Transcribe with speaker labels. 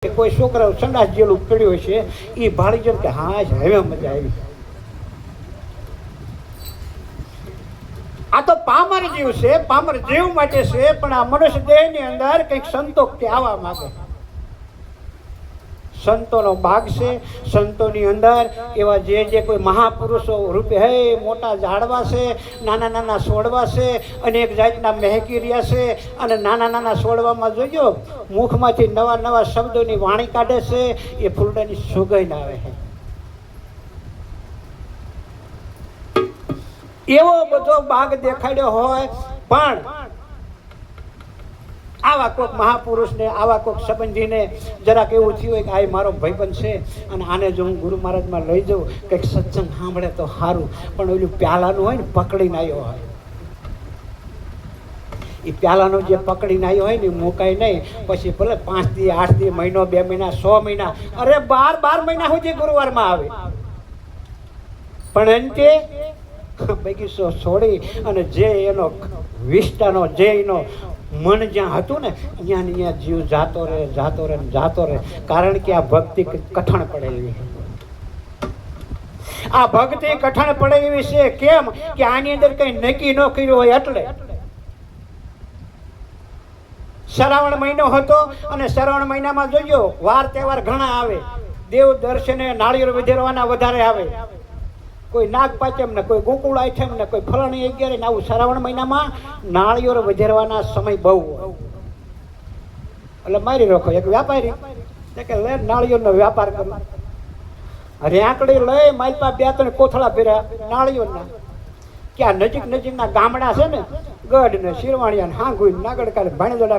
Speaker 1: કોઈ છોકરા સંડાસ જેલું પડ્યું છે એ ભાળી જેમ કે હા હવે મજા આવી. આ તો પામર જીવ છે, પામર જીવ માટે છે, પણ આ મનુષ્ય દેહ ની અંદર કઈક સંતોષ આવવા માંગે. સંતોનો ભાગ છે. સંતોની અંદર એવા જે કોઈ મહાપુરુષો રૂપે હે મોટા ઝાડવા છે, નાના નાના છોડવા છે, અનેક જાતના મહેકી રહ્યા છે. અને નાના નાના છોડવામાં જોજો મુખમાંથી નવા નવા શબ્દોની વાણી કાઢે છે. એ ફૂલડાની સુગંધ આવે છે. એવો બધો બાગ દેખાડ્યો હોય, પણ આવા કોઈક મહાપુરુષને, આવા કોઈક સંબંધીને જરાક એવું થયું હોય કે આ મારો ભાઈબંધ છે અને આને જો હું ગુરુ મહારાજમાં લઈ જાઉં, કંઈક સત્સંગ સાંભળે તો સારું. પણ ઓલું પ્યાલાનું હોય ને પકડીને આવ્યો હોય, એ પ્યાલાનો જે પકડીને આવ્યો હોય ને મુકાય નહીં. પછી ભલે 5 દી 8 દી મહિનો 2 મહિના 100 મહિના અરે 12 મહિના સુધી ગુરુવારમાં આવે, પણ અંતે બગીચો છોડી અને જે એનો વિસ્તારનો જે એનો મન જ્યાં હતું ને ત્યાં જીવ જાતો રહે, જાતો રહે, જાતો રહે. કારણ કે આ ભક્તિ કઠણ પડેલી, આ ભક્તિ કઠણ પડે એવી છે. કેમ કે આની અંદર કઈ નક્કી ન કર્યું હોય. એટલે શ્રાવણ મહિનો હતો અને શ્રાવણ મહિનામાં જોજો વાર તહેવાર ઘણા આવે. દેવ દર્શને નાળિયેર વધેરવાના વધારે આવે. કોઈ નાગ પાંચમ ને કોઈ ગોકુળ આઠમ ને કોઈ ફલાણી અગિયાર ને આવું શ્રાવણ મહિનામાં નાળિયેર વધેરવાના સમય બહુ હોય. એટલે મારી રાખો એક વ્યાપારી કે લે નાળિયેરનો વ્યાપાર કરો. રેંકડી લઈ માલપા 2-3 કોથળા ભર્યા નાળિયેરના. કે આ નજીકના ગામડા છે ને ગઢ ને શિરવાણિયા ને હાંગુઈ નાગડકા ભાણેજોડા